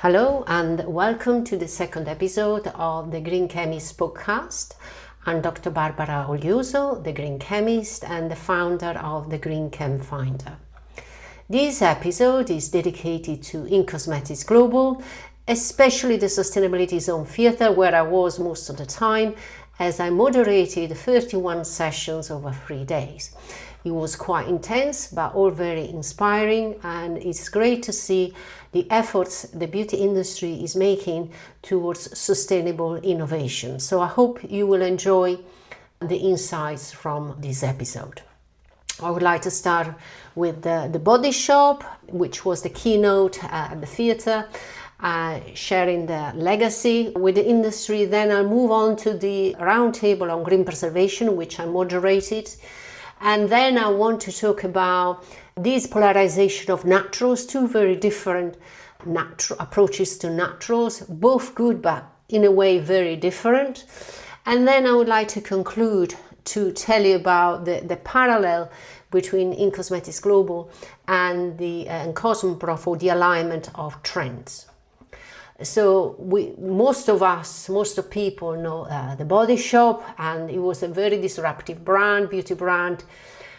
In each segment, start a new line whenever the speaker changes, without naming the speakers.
Hello and welcome to the second episode of the Green Chemist podcast. I'm Dr. Barbara Olioso, the Green Chemist and the founder of the Green Chem Finder. This episode is dedicated to In-Cosmetics Global, especially the Sustainability Zone Theatre, where I was most of the time, as I moderated 31 sessions over 3 days. It was quite intense, but all very inspiring, and it's great to see the efforts the beauty industry is making towards sustainable innovation. So I hope you will enjoy the insights from this episode. I would like to start with the Body Shop, which was the keynote at the theatre, sharing the legacy with the industry. Then I'll move on to the roundtable on green preservation, which I moderated. And then I want to talk about this polarization of naturals, two very different approaches to naturals, both good but in a way very different. And then I would like to conclude to tell you about the parallel between In-Cosmetics Global and the Cosmopro for the alignment of trends. So most of people know the Body Shop, and it was a very disruptive beauty brand,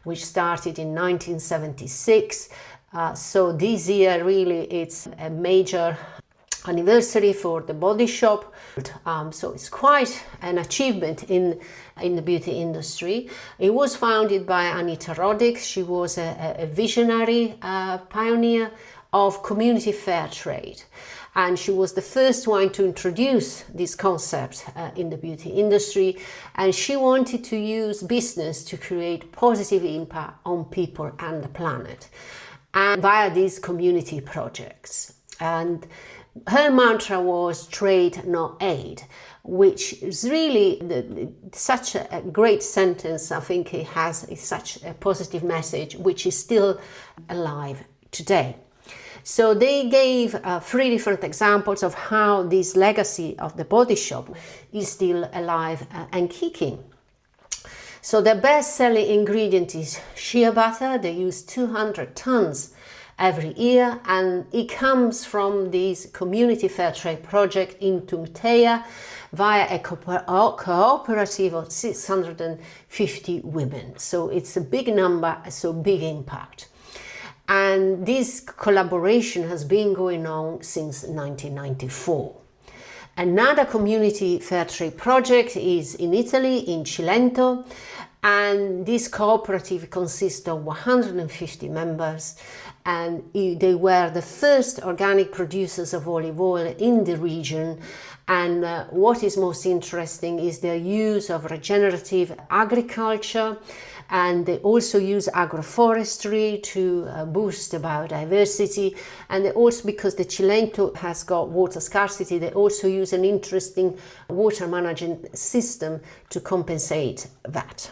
which started in 1976. So this year really it's a major anniversary for the Body Shop. So it's quite an achievement in the beauty industry. It was founded by Anita Roddick. She was a visionary pioneer of community fair trade. And she was the first one to introduce this concept in the beauty industry. And she wanted to use business to create positive impact on people and the planet, and via these community projects. And her mantra was trade, not aid, which is really such a great sentence. I think it has such a positive message, which is still alive today. So they gave 3 different examples of how this legacy of the Body Shop is still alive and kicking. So the best-selling ingredient is shea butter. They use 200 tons every year, and it comes from this community fair trade project in Tungtea via a cooperative of 650 women. So it's a big number, so big impact. And this collaboration has been going on since 1994. Another community fair trade project is in Italy, in Cilento, and this cooperative consists of 150 members, and they were the first organic producers of olive oil in the region. And what is most interesting is their use of regenerative agriculture, and they also use agroforestry to boost the biodiversity. And they also, because the Cilento has got water scarcity, they also use an interesting water management system to compensate that.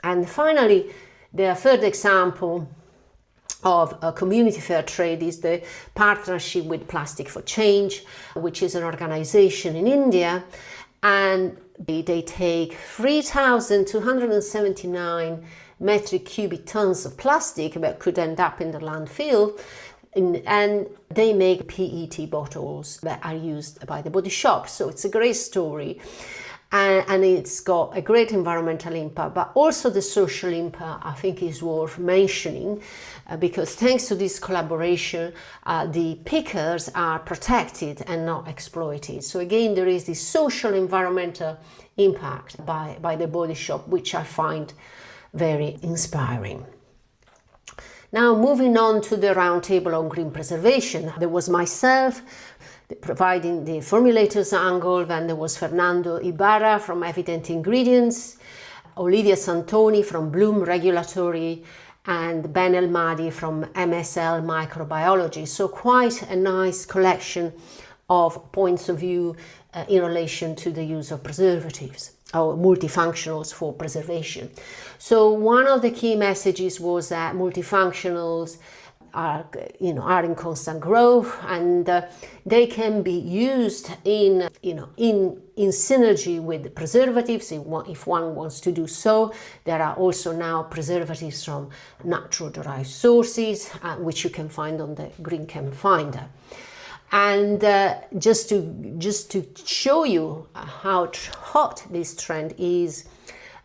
And finally, the third example of a community fair trade is the partnership with Plastic for Change, which is an organization in India, and they take 3,279 metric cubic tons of plastic that could end up in the landfill, and they make PET bottles that are used by the Body Shop. So it's a great story. And it's got a great environmental impact, but also the social impact I think is worth mentioning, because thanks to this collaboration, the pickers are protected and not exploited. So again, there is this social environmental impact by the Body Shop, which I find very inspiring. Now, moving on to the roundtable on green preservation, there was myself providing the formulators angle, then there was Fernando Ibarra from Evident Ingredients, Olivia Santoni from Bloom Regulatory, and Ben Elmadi from MSL Microbiology. So quite a nice collection of points of view in relation to the use of preservatives or multifunctionals for preservation. So one of the key messages was that multifunctionals are in constant growth, and they can be used in synergy with preservatives if one wants to do so. There are also now preservatives from natural derived sources, which you can find on the Green Chem Finder. And just to show you how hot this trend is,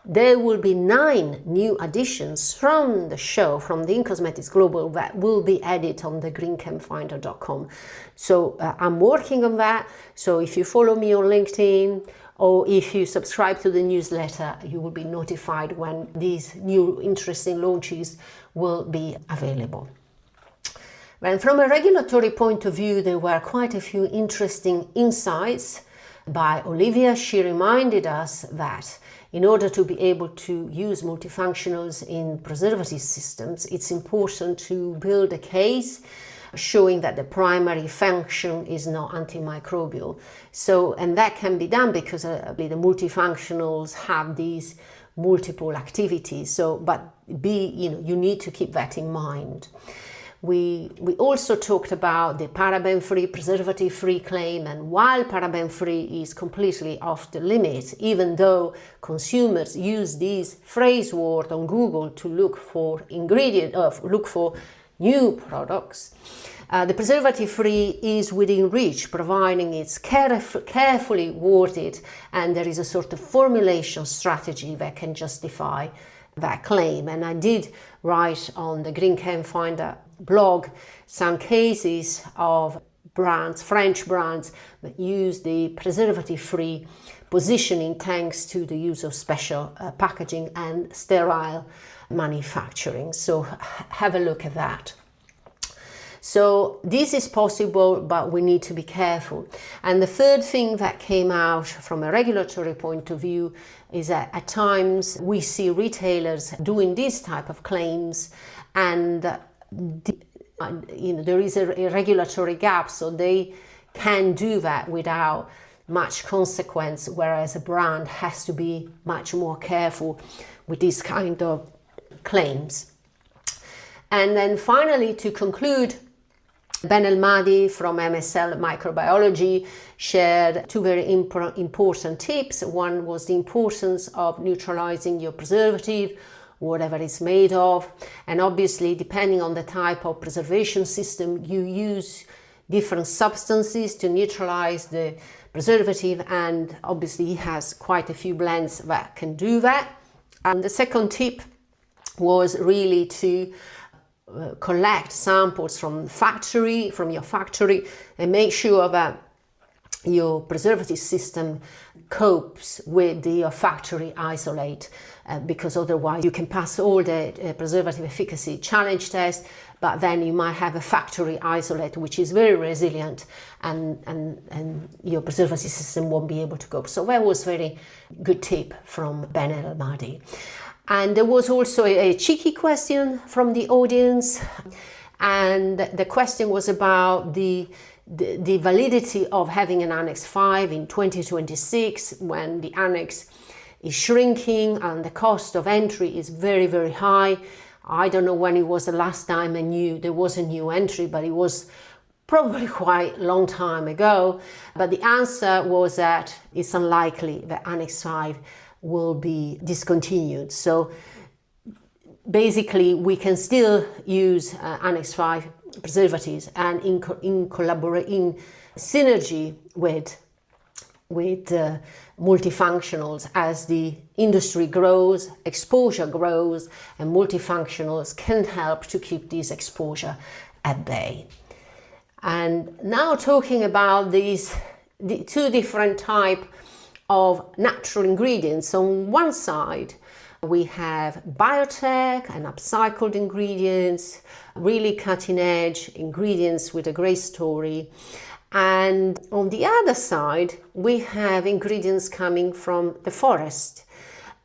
there will be 9 new additions from the show, from the In-Cosmetics Global, that will be added on the greenchemfinder.com. So I'm working on that. So if you follow me on LinkedIn, or if you subscribe to the newsletter, you will be notified when these new interesting launches will be available. And from a regulatory point of view, there were quite a few interesting insights by Olivia. She reminded us that in order to be able to use multifunctionals in preservative systems, it's important to build a case showing that the primary function is not antimicrobial. So, and that can be done because the multifunctionals have these multiple activities. So, but you need to keep that in mind. We also talked about the paraben-free, preservative-free claim, and while paraben-free is completely off the limit, even though consumers use this phrase word on Google to look for look for new products, the preservative-free is within reach, providing it's carefully worded, and there is a sort of formulation strategy that can justify that claim. And I did write on the Green Chem Finder blog some cases of brands, French brands, that use the preservative-free positioning thanks to the use of special packaging and sterile manufacturing. So have a look at that. So this is possible, but we need to be careful. And the third thing that came out from a regulatory point of view is that at times we see retailers doing these type of claims, and there is a regulatory gap, so they can do that without much consequence, whereas a brand has to be much more careful with these kind of claims. And then finally, to conclude, Ben El-Mahdi from MSL Microbiology shared 2 very important tips. One was the importance of neutralizing your preservative, whatever it's made of, and obviously depending on the type of preservation system, you use different substances to neutralize the preservative, and obviously he has quite a few blends that can do that. And the second tip was really to collect samples from your factory, and make sure that your preservative system copes with your factory isolate, because otherwise you can pass all the preservative efficacy challenge tests, but then you might have a factory isolate which is very resilient, and your preservative system won't be able to cope. So that was very good tip from Ben El-Mahdi. And there was also a cheeky question from the audience, and the question was about the validity of having an Annex V in 2026 when the Annex is shrinking and the cost of entry is very, very high. I don't know when it was the last time there was a new entry, but it was probably quite a long time ago. But the answer was that it's unlikely that Annex V will be discontinued. So basically we can still use Annex V preservatives, and in synergy with multifunctionals. As the industry grows, exposure grows, and multifunctionals can help to keep this exposure at bay. And now talking about the 2 different types of natural ingredients. On one side, we have biotech and upcycled ingredients, really cutting edge ingredients with a great story. And on the other side, we have ingredients coming from the forest,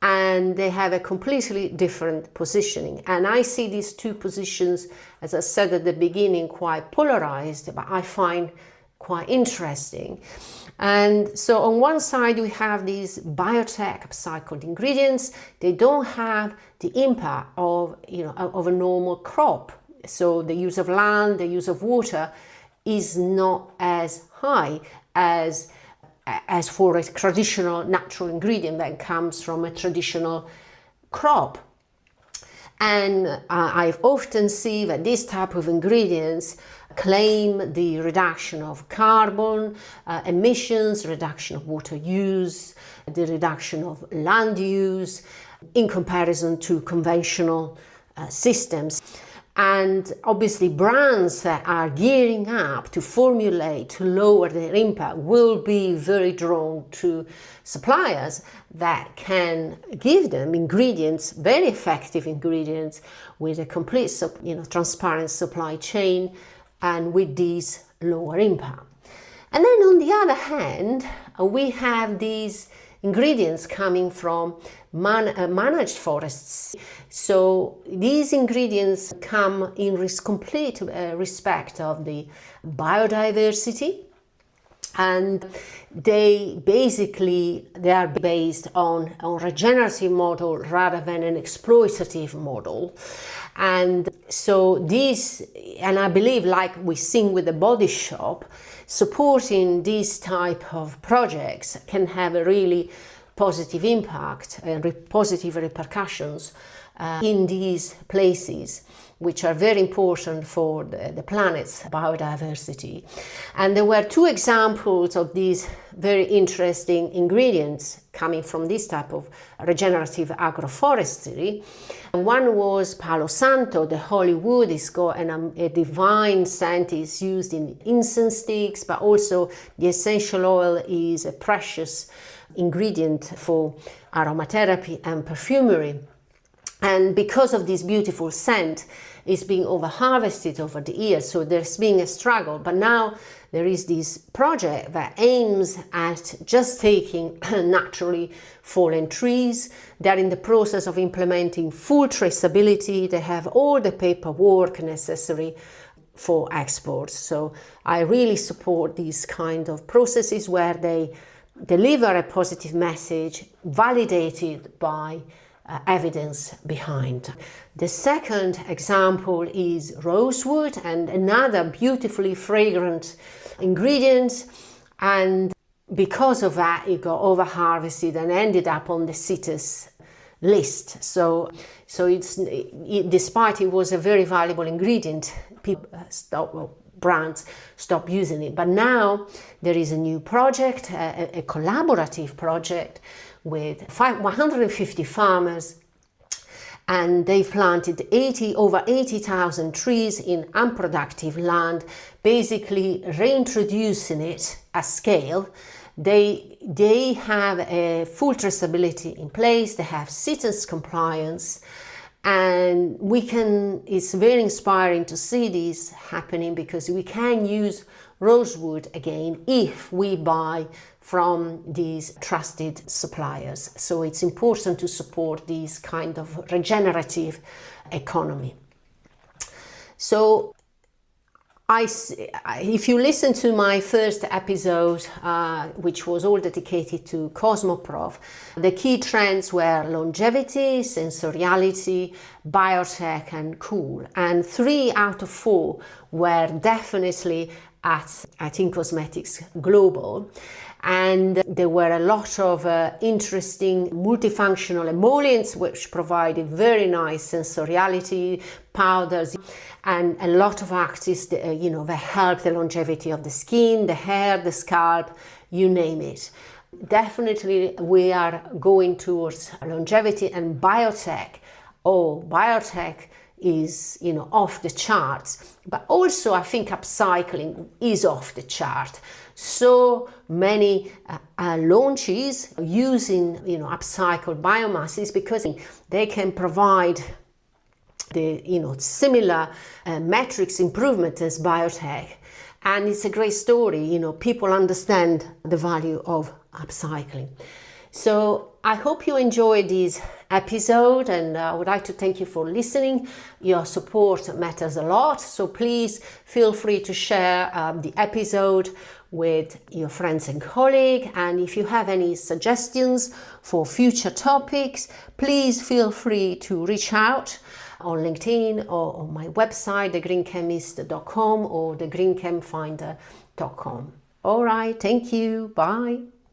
and they have a completely different positioning. And I see these 2 positions, as I said at the beginning, quite polarized, but I find quite interesting. And so on one side we have these biotech upcycled ingredients. They don't have the impact of a normal crop. So the use of land, the use of water is not as high as for a traditional natural ingredient that comes from a traditional crop. And I've often seen that these type of ingredients claim the reduction of carbon emissions, reduction of water use, the reduction of land use in comparison to conventional systems. And obviously brands that are gearing up to formulate to lower their impact will be very drawn to suppliers that can give them ingredients, very effective ingredients, with a complete transparent supply chain and with these lower impact. And then on the other hand, we have these ingredients coming from managed forests. So these ingredients come in complete respect of the biodiversity, and they are based on regenerative model rather than an exploitative model. And so these, and I believe, like we sing with the Body Shop, supporting these type of projects can have a really positive impact and positive repercussions in these places, which are very important for the planet's biodiversity. And there were two examples of these very interesting ingredients coming from this type of regenerative agroforestry. And one was Palo Santo, the holy wood. It's got a divine scent, is used in incense sticks, but also the essential oil is a precious ingredient for aromatherapy and perfumery. And because of this beautiful scent, it's being over-harvested over the years, so there's been a struggle. But now there is this project that aims at just taking naturally fallen trees. They're in the process of implementing full traceability. They have all the paperwork necessary for export. So I really support these kind of processes where they deliver a positive message validated by evidence behind. The second example is rosewood, and another beautifully fragrant ingredient, and because of that it got over harvested and ended up on the CITES list. So despite it was a very valuable ingredient, brands stop using it. But now there is a new project, a collaborative project with 150 farmers, and they've planted over 80,000 trees in unproductive land, basically reintroducing it at scale. They have a full traceability in place, they have CITES compliance, and it's very inspiring to see this happening, because we can use rosewood again if we buy from these trusted suppliers. So it's important to support this kind of regenerative economy. So if you listen to my first episode, which was all dedicated to Cosmoprof, the key trends were longevity, sensoriality, biotech, and cool. And 3 out of 4 were definitely at In-Cosmetics Global. And there were a lot of interesting multifunctional emollients which provided very nice sensoriality, powders, and a lot of actives that help the longevity of the skin, the hair, the scalp, you name it. Definitely we are going towards longevity and biotech. Biotech is off the charts, but also I think upcycling is off the chart. So many launches using upcycled biomasses, because they can provide the similar metrics improvement as biotech, and it's a great story. People understand the value of upcycling. So I hope you enjoyed this episode, and I would like to thank you for listening. Your support matters a lot, so please feel free to share the episode with your friends and colleagues. And if you have any suggestions for future topics, please feel free to reach out on LinkedIn or on my website, thegreenchemist.com or thegreenchemfinder.com. All right, thank you. Bye.